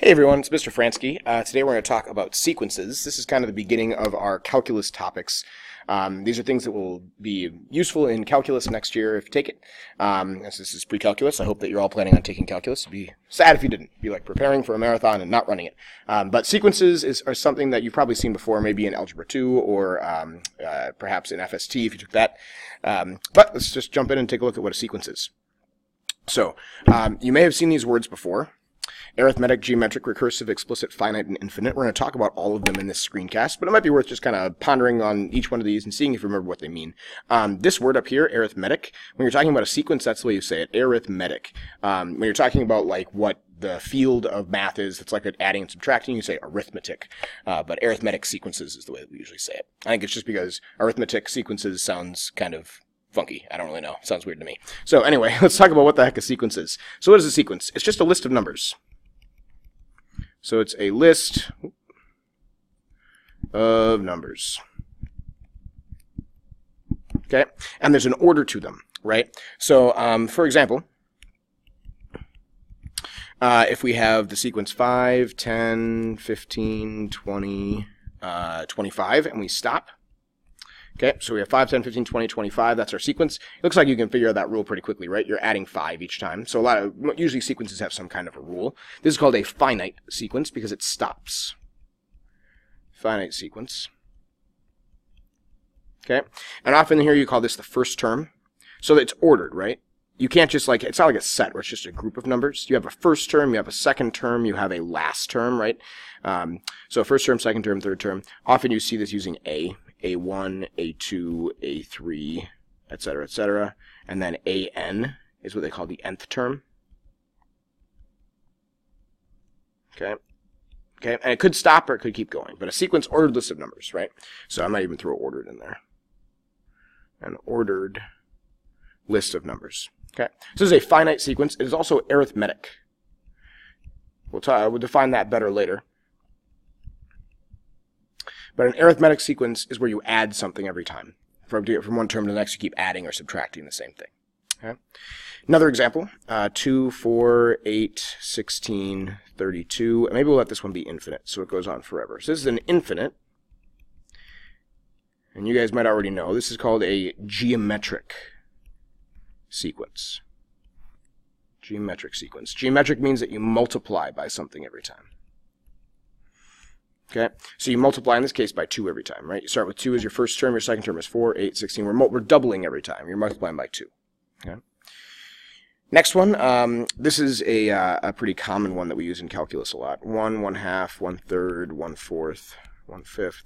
Hey everyone, it's Mr. Fransky. Today we're going to talk about sequences. This is kind of the beginning of our calculus topics. These are things that will be useful in calculus next year if you take it. As this is pre-calculus, I hope that you're all planning on taking calculus. It'd be sad if you didn't. It'd be like preparing for a marathon and not running it. But sequences are something that you've probably seen before, maybe in Algebra 2 or perhaps in FST if you took that. But let's just jump in and take a look at what a sequence is. So, you may have seen these words before. Arithmetic, geometric, recursive, explicit, finite, and infinite. We're going to talk about all of them in this screencast, but it might be worth just kind of pondering on each one of these and seeing if you remember what they mean. This word up here, arithmetic, when you're talking about a sequence, that's the way you say it, arithmetic. When you're talking about like what the field of math is, it's like adding and subtracting, you say arithmetic. But arithmetic sequences is the way that we usually say it. I think it's just because arithmetic sequences sounds kind of funky. I don't really know. Sounds weird to me. So anyway, let's talk about what the heck a sequence is. So what is a sequence? It's just a list of numbers. So it's a list of numbers. Okay? And there's an order to them, right? So, for example, if we have the sequence 5, 10, 15, 20, 25, and we stop. Okay, so we have 5, 10, 15, 20, 25. That's our sequence. It looks like you can figure out that rule pretty quickly, right? You're adding 5 each time. So usually sequences have some kind of a rule. This is called a finite sequence because it stops. Finite sequence. Okay, and often here you call this the first term. So it's ordered, right? You can't just it's not like a set where it's just a group of numbers. You have a first term, you have a second term, you have a last term, right? So first term, second term, third term. Often you see this using A1, A2, A3, etc., and then AN is what they call the nth term. Okay, and it could stop or it could keep going, but a sequence ordered list of numbers, right? So I might even throw ordered in there. An ordered list of numbers. Okay, so this is a finite sequence. It is also arithmetic. We'll define that better later. But an arithmetic sequence is where you add something every time. From one term to the next, you keep adding or subtracting the same thing. Okay? Another example, 2, 4, 8, 16, 32. And maybe we'll let this one be infinite, so it goes on forever. So this is an infinite. And you guys might already know, this is called a geometric sequence. Geometric sequence. Geometric means that you multiply by something every time. Okay, so you multiply in this case by 2 every time, right? You start with 2 as your first term, your second term is 4, 8, 16. We're doubling every time. You're multiplying by 2. Okay. Next one, this is a pretty common one that we use in calculus a lot. 1, 1/2, 1/3, 1/4, 1/5.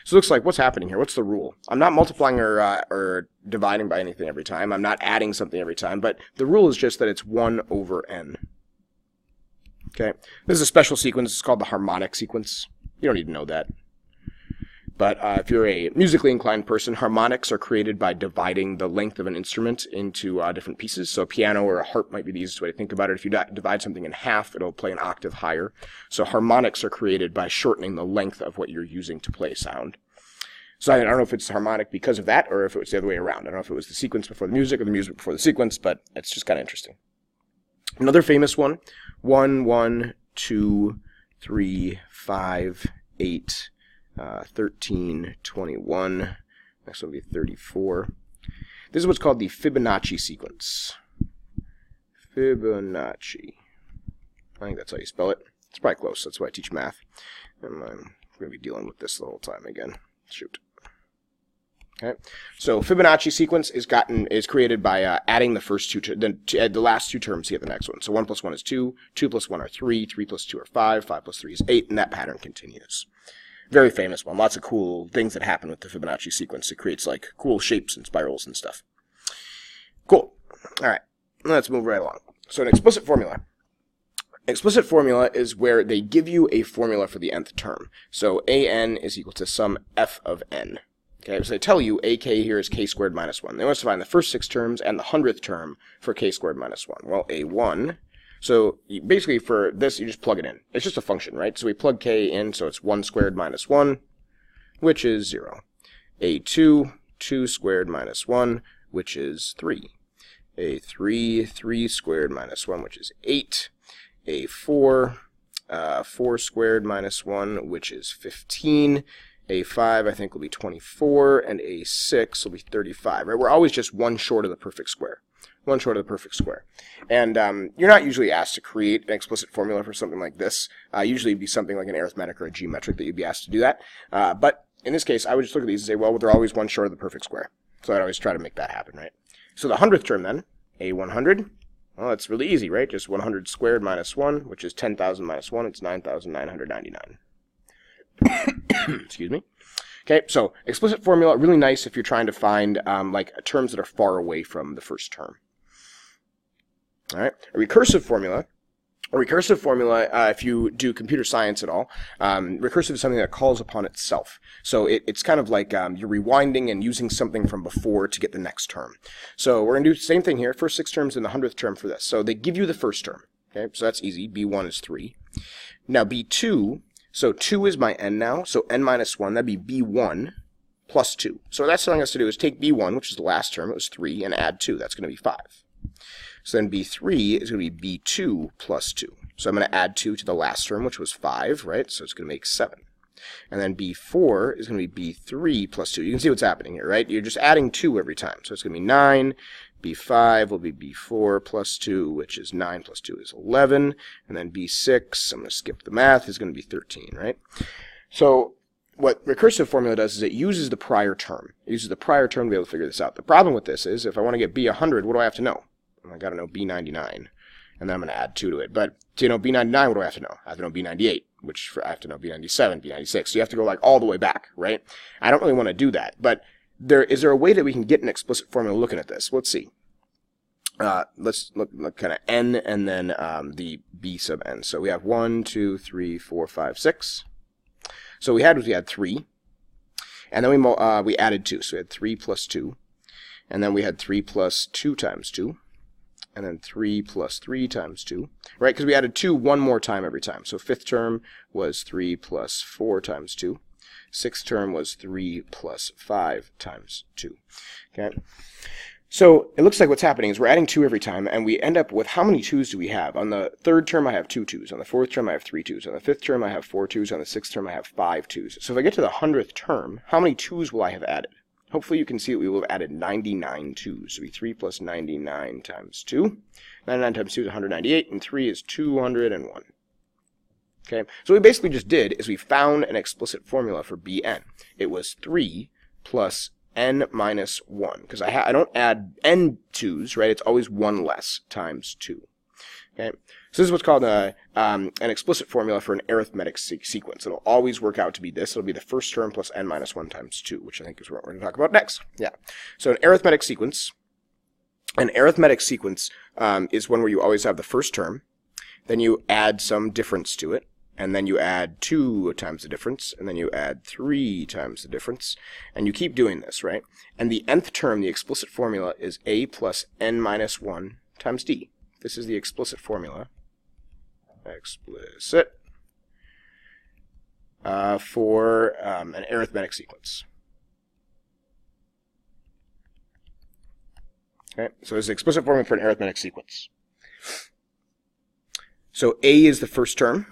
So it looks like, what's happening here? What's the rule? I'm not multiplying or dividing by anything every time. I'm not adding something every time, but the rule is just that it's 1 over n. Okay, this is a special sequence. It's called the harmonic sequence. You don't need to know that. But if you're a musically inclined person, harmonics are created by dividing the length of an instrument into different pieces. So a piano or a harp might be the easiest way to think about it. If you divide something in half, it'll play an octave higher. So harmonics are created by shortening the length of what you're using to play sound. So I don't know if it's harmonic because of that or if it was the other way around. I don't know if it was the sequence before the music or the music before the sequence, but it's just kind of interesting. Another famous one, 1, 1, 2, 3, 5, 8, 13, 21, next one will be 34. This is what's called the Fibonacci sequence. Fibonacci. I think that's how you spell it. It's probably close, that's why I teach math. And I'm going to be dealing with this the whole time again. Shoot. Okay, so Fibonacci sequence is created by adding the first the last 2 terms to get the next one. So 1 plus 1 is 2, 2 plus 1 are 3, 3 plus 2 are 5, 5 plus 3 is 8, and that pattern continues. Very famous one. Lots of cool things that happen with the Fibonacci sequence. It creates like cool shapes and spirals and stuff. Cool. All right, let's move right along. So an explicit formula. Explicit formula is where they give you a formula for the nth term. So an is equal to some f of n. Okay, so they tell you ak here is k squared minus 1. They want us to find the first 6 terms and the 100th term for k squared minus 1. Well, a1, so basically for this, you just plug it in. It's just a function, right? So we plug k in, so it's 1 squared minus 1, which is 0. a2, 2 squared minus 1, which is 3. a3, 3 squared minus 1, which is 8. a4, 4 squared minus 1, which is 15. A5, I think, will be 24, and A6 will be 35. Right? We're always just one short of the perfect square. One short of the perfect square. And you're not usually asked to create an explicit formula for something like this. Usually it'd be something like an arithmetic or a geometric that you'd be asked to do that. But in this case, I would just look at these and say, well, they're always one short of the perfect square. So I'd always try to make that happen, right? So the 100th term then, A100, well, that's really easy, right? Just 100 squared minus 1, which is 10,000 minus 1. It's 9,999. Excuse me. Okay, so explicit formula, really nice if you're trying to find like terms that are far away from the first term. All right, a recursive formula. If you do computer science at all, recursive is something that calls upon itself. So it's kind of like you're rewinding and using something from before to get the next term. So we're going to do the same thing here. First 6 terms and the 100th term for this. So they give you the first term. Okay, so that's easy. B1 is 3. Now B2, so 2 is my n now. So n minus 1, that'd be B1 plus 2. So what that's telling us to do is take B1, which is the last term, it was 3, and add 2. That's going to be 5. So then B3 is going to be B2 plus 2. So I'm going to add 2 to the last term, which was 5, right? So it's going to make 7. And then B4 is going to be B3 plus 2. You can see what's happening here, right? You're just adding 2 every time. So it's going to be 9. B5 will be B4 plus 2, which is 9 plus 2 is 11. And then B6, I'm going to skip the math, is going to be 13, right? So what recursive formula does is it uses the prior term. It uses the prior term to be able to figure this out. The problem with this is if I want to get B100, what do I have to know? I got to know B99, and then I'm going to add 2 to it. But to know B99, what do I have to know? I have to know B98, which I have to know B97, B96. So you have to go like all the way back, right? I don't really want to do that. But is there a way that we can get an explicit formula looking at this? Let's see. Let's look kind of n and then the b sub n. So we have 1, 2, 3, 4, 5, 6. So we had 3, and then we added 2. So we had 3 plus 2, and then we had 3 plus 2 times 2. And then 3 plus 3 times 2, right? Because we added 2 one more time every time. So 5th term was 3 plus 4 times 2. 6th term was 3 plus 5 times 2. Okay. So it looks like what's happening is we're adding 2 every time, and we end up with how many 2's do we have? On the 3rd term, I have 2 2's. On the 4th term, I have 3 2's. On the 5th term, I have 4 2's. On the 6th term, I have 5 2's. So if I get to the 100th term, how many 2's will I have added? Hopefully you can see that we will have added 99 2's. So it'll be 3 plus 99 times 2. 99 times 2 is 198, and 3 is 201. Okay, so what we basically just did is we found an explicit formula for Bn. It was 3 plus n minus 1, because I don't add n 2's, right? It's always 1 less times 2. Okay, so this is what's called an explicit formula for an arithmetic sequence. It'll always work out to be this. It'll be the first term plus n minus 1 times 2, which I think is what we're going to talk about next. Yeah. So an arithmetic sequence is one where you always have the first term, then you add some difference to it, and then you add 2 times the difference, and then you add 3 times the difference, and you keep doing this, right? And the nth term, the explicit formula, is a plus n minus 1 times d. This is the explicit formula. Explicit for an arithmetic sequence. Okay, so it's the explicit formula for an arithmetic sequence. So a is the first term.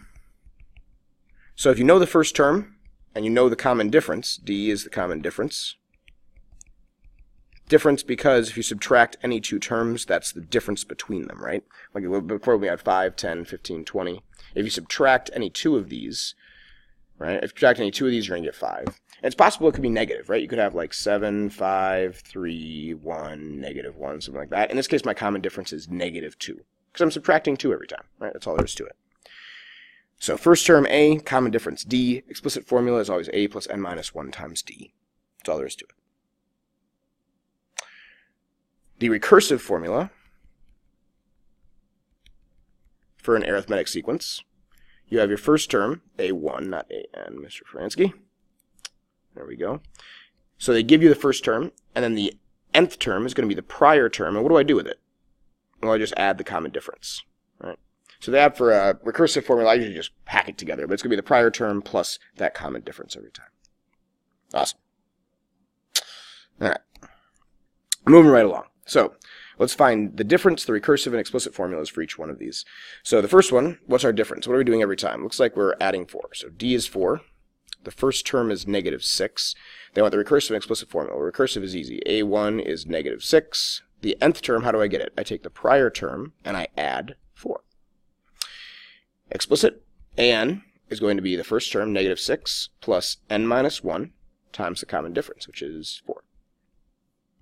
So if you know the first term and you know the common difference, d is the common difference. Difference because if you subtract any 2 terms, that's the difference between them, right? Like before we had 5, 10, 15, 20. If you subtract any 2 of these, right? If you subtract any 2 of these, you're going to get 5. And it's possible it could be negative, right? You could have like 7, 5, 3, 1, negative 1, something like that. In this case, my common difference is negative 2, because I'm subtracting 2 every time, right? That's all there is to it. So first term a, common difference d. Explicit formula is always a plus n minus 1 times d. That's all there is to it. The recursive formula for an arithmetic sequence, you have your first term, a1, not an, Mr. Fransky. There we go. So they give you the first term, and then the nth term is going to be the prior term. And what do I do with it? Well, I just add the common difference, right? So they have for a recursive formula, I usually just hack it together, but it's going to be the prior term plus that common difference every time. Awesome. All right. Moving right along. So Let's find the difference, the recursive and explicit formulas for each one of these. So the first one, what's our difference? What are we doing every time? Looks like we're adding 4. So d is 4. The first term is -6. They want the recursive and explicit formula. Recursive is easy. a1 is -6. The nth term, how do I get it? I take the prior term and I add 4. Explicit, an is going to be the first term, -6, plus n minus 1 times the common difference, which is 4.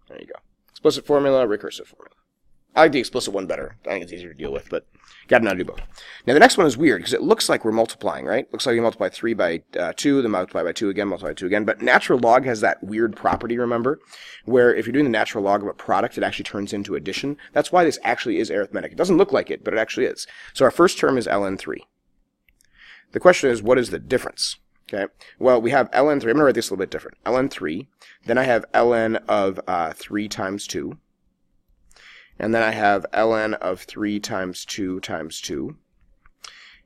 There you go. Explicit formula, recursive formula. I like the explicit one better. I think it's easier to deal with, but got to know how to do both. Now the next one is weird because it looks like we're multiplying, right? Looks like we multiply 3 by 2, then multiply by 2 again, multiply by 2 again. But natural log has that weird property, remember, where if you're doing the natural log of a product, it actually turns into addition. That's why this actually is arithmetic. It doesn't look like it, but it actually is. So our first term is ln3. The question is, what is the difference? Okay. Well, we have ln3. I'm going to write this a little bit different. ln3. Then I have ln of 3 times 2. And then I have ln of 3 times 2 times 2.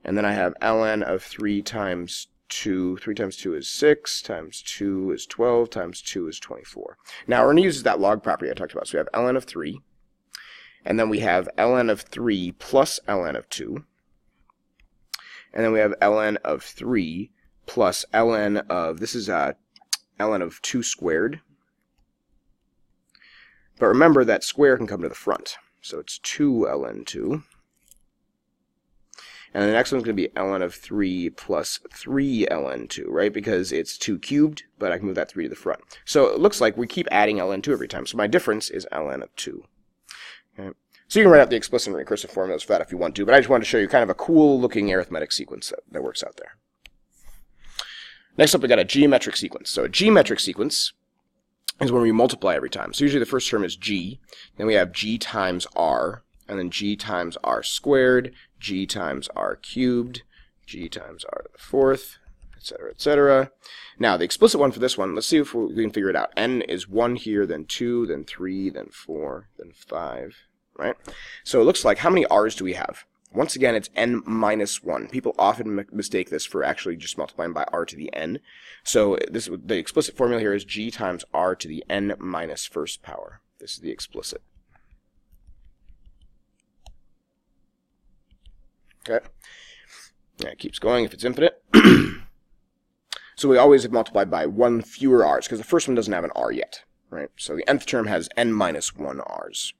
And then I have ln of 3 times 2. 3 times 2 is 6, times 2 is 12, times 2 is 24. Now, we're going to use that log property I talked about. So we have ln of 3. And then we have ln of 3 plus ln of 2. And then we have ln of 3 plus ln of, this is ln of 2 squared. But remember that square can come to the front. So it's 2 ln 2. And the next one's going to be ln of 3 plus 3 ln 2, right? Because it's 2 cubed, but I can move that 3 to the front. So it looks like we keep adding ln 2 every time. So my difference is ln of 2. Okay. So you can write out the explicit and recursive formulas for that if you want to, but I just wanted to show you kind of a cool looking arithmetic sequence that works out there. Next up, we got a geometric sequence. So a geometric sequence is when we multiply every time. So usually the first term is g, then we have g times r, and then g times r squared, g times r cubed, g times r to the fourth, etc., etc. Now, the explicit one for this one, let's see if we can figure it out. N is 1 here, then 2, then 3, then 4, then 5, right? So it looks like, how many r's do we have? Once again, it's n minus 1. People often mistake this for actually just multiplying by r to the n. So the explicit formula here is g times r to the n minus first power. This is the explicit. Okay. Yeah, it keeps going if it's infinite. So we always have multiplied by 1 fewer r's, because the first one doesn't have an r yet, right? So the nth term has n minus 1 r's.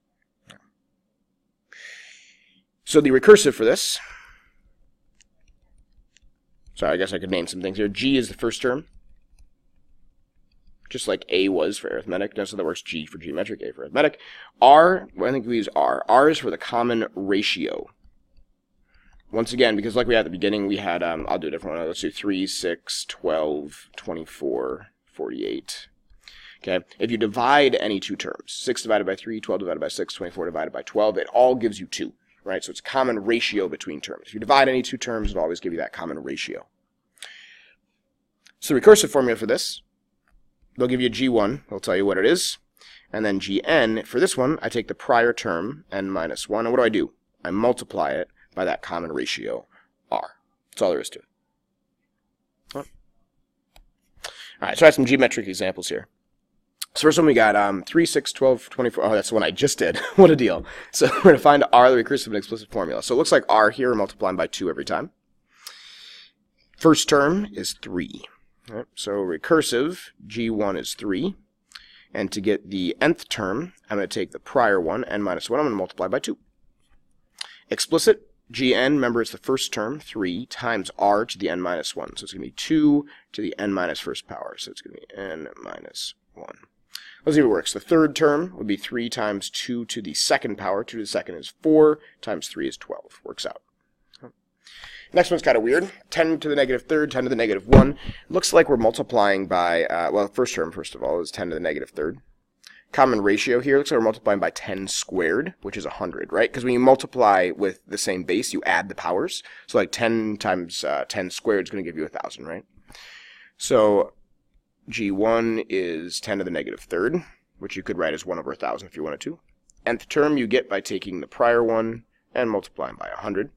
So the recursive for this, so I guess I could name some things here. G is the first term, just like A was for arithmetic. So that works G for geometric, A for arithmetic. R, well, I think we use R. R is for the common ratio. Once again, because like we had at the beginning, we had, I'll do a different one. Let's do 3, 6, 12, 24, 48. Okay, if you divide any two terms, 6 divided by 3, 12 divided by 6, 24 divided by 12, it all gives you 2. Right, so it's a common ratio between terms. If you divide any two terms, it'll always give you that common ratio. So the recursive formula for this, they'll give you g1, they'll tell you what it is, and then gn, for this one, I take the prior term, n minus 1, and what do? I multiply it by that common ratio, r. That's all there is to it. All right, so I have some geometric examples here. So first one we got 3, 6, 12, 24. Oh, that's the one I just did. What a deal. So we're going to find r, the recursive and explicit formula. So it looks like r here, we're multiplying by 2 every time. First term is 3. Right, so recursive, g1 is 3. And to get the nth term, I'm going to take the prior one, n minus 1, I'm going to multiply by 2. Explicit, gn, remember it's the first term, 3, times r to the n minus 1. So it's going to be 2 to the n minus first power. So it's going to be n minus 1. Let's see if it works. The third term would be 3 times 2 to the second power. 2 to the second is 4, times 3 is 12. Works out. Next one's kind of weird. 10 to the negative third, 10 to the negative 1. Looks like we're multiplying by, well, first term, first of all, is 10 to the negative third. Common ratio here, looks like we're multiplying by 10 squared, which is 100, right? Because when you multiply with the same base, you add the powers. So like 10 times 10 squared is going to give you 1,000, right? So g1 is 10 to the negative third, which you could write as 1 over 1,000 if you wanted to. Nth term you get by taking the prior one and multiplying by 100.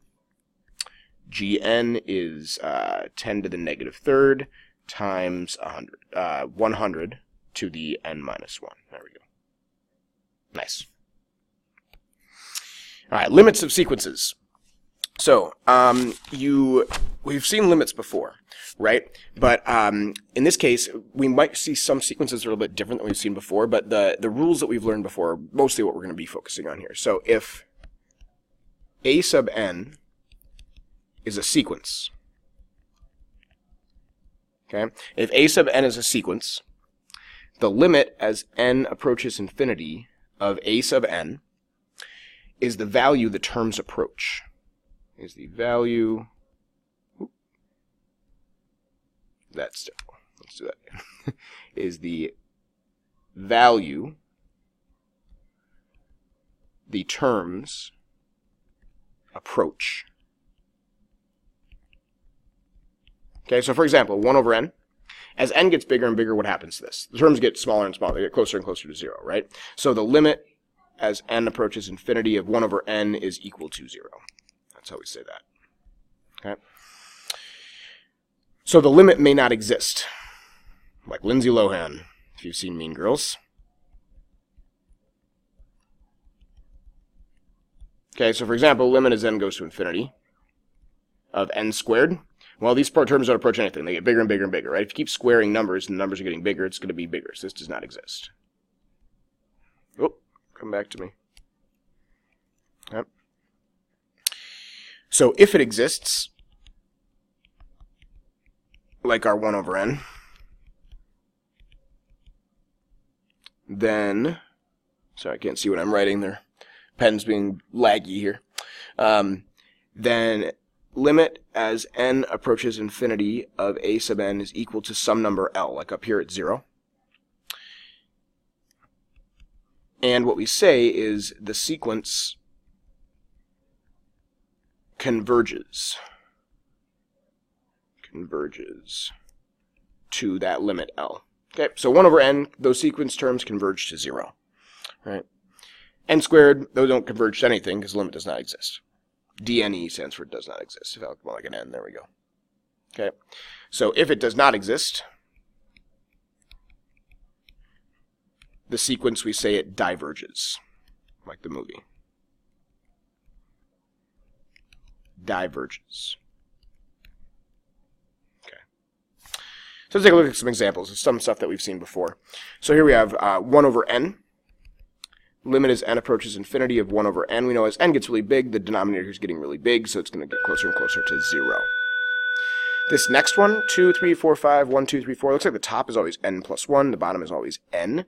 Gn is 10 to the negative third times 100 to the n minus 1. There we go. Nice. All right, limits of sequences. So, we've seen limits before, right? But in this case, we might see some sequences that are a little bit different than we've seen before, but the rules that we've learned before are mostly what we're going to be focusing on here. So if a sub n is a sequence, okay? If a sub n is a sequence, the limit as n approaches infinity of a sub n is the value the terms approach. Is the value, that's difficult, let's do that again, is the value the terms approach. Okay, so for example, 1 over n, as n gets bigger and bigger, what happens to this? The terms get smaller and smaller, they get closer and closer to 0, right? So the limit as n approaches infinity of 1 over n is equal to 0. That's how we say that. Okay. So the limit may not exist, like Lindsay Lohan, if you've seen Mean Girls. Okay, so for example, limit as n goes to infinity of n squared. Well, these terms don't approach anything. They get bigger and bigger and bigger, right? If you keep squaring numbers and the numbers are getting bigger, it's going to be bigger. So this does not exist. Oh, come back to me. Yep. So if it exists, like our 1 over n, then, sorry, I can't see what I'm writing there. Pen's being laggy here. Then limit as n approaches infinity of a sub n is equal to some number L, like up here at 0. And what we say is the sequence converges to that limit L. Okay, so 1 over n, those sequence terms converge to 0, right? N squared, those don't converge to anything because the limit does not exist. DNE stands for does not exist. If I look more like an n, there we go. Okay, so if it does not exist, the sequence, we say it diverges, like the movie. Diverges. Okay. So let's take a look at some examples of some stuff that we've seen before. So here we have 1 over n. Limit as n approaches infinity of 1 over n. We know as n gets really big, the denominator is getting really big, so it's going to get closer and closer to 0. This next one, 2, 3, 4, 5, 1, 2, 3, 4, looks like the top is always n plus 1, the bottom is always n.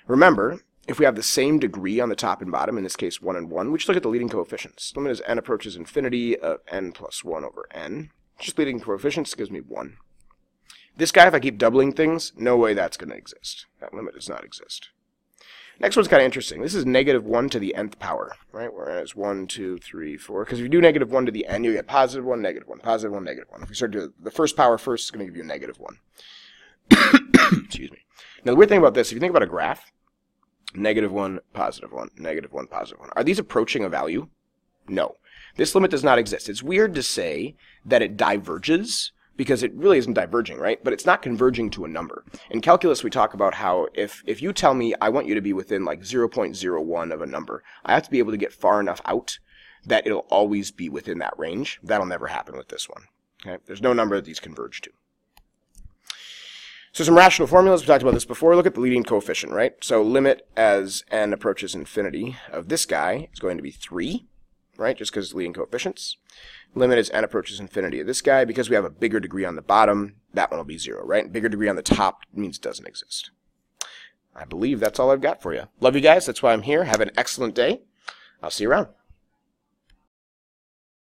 Remember, if we have the same degree on the top and bottom, in this case 1 and 1, we just look at the leading coefficients. Limit as n approaches infinity of n plus 1 over n. Just leading coefficients gives me 1. This guy, if I keep doubling things, no way that's going to exist. That limit does not exist. Next one's kind of interesting. This is negative 1 to the nth power, right? Whereas 1, 2, 3, 4. Because if you do negative 1 to the n, you get positive 1, negative 1, positive 1, negative 1. If we start to do the first power first, it's going to give you a negative 1. Excuse me. Now, the weird thing about this, if you think about a graph, negative 1, positive 1, negative 1, positive 1. Are these approaching a value? No. This limit does not exist. It's weird to say that it diverges, because it really isn't diverging, right? But it's not converging to a number. In calculus, we talk about how if you tell me I want you to be within like 0.01 of a number, I have to be able to get far enough out that it'll always be within that range. That'll never happen with this one. Okay? There's no number that these converge to. So some rational formulas, we talked about this before. Look at the leading coefficient, right? So limit as n approaches infinity of this guy is going to be 3, right? Just because it's leading coefficients. Limit as n approaches infinity of this guy, because we have a bigger degree on the bottom, that one will be 0, right? Bigger degree on the top means it doesn't exist. I believe that's all I've got for you. Love you guys. That's why I'm here. Have an excellent day. I'll see you around.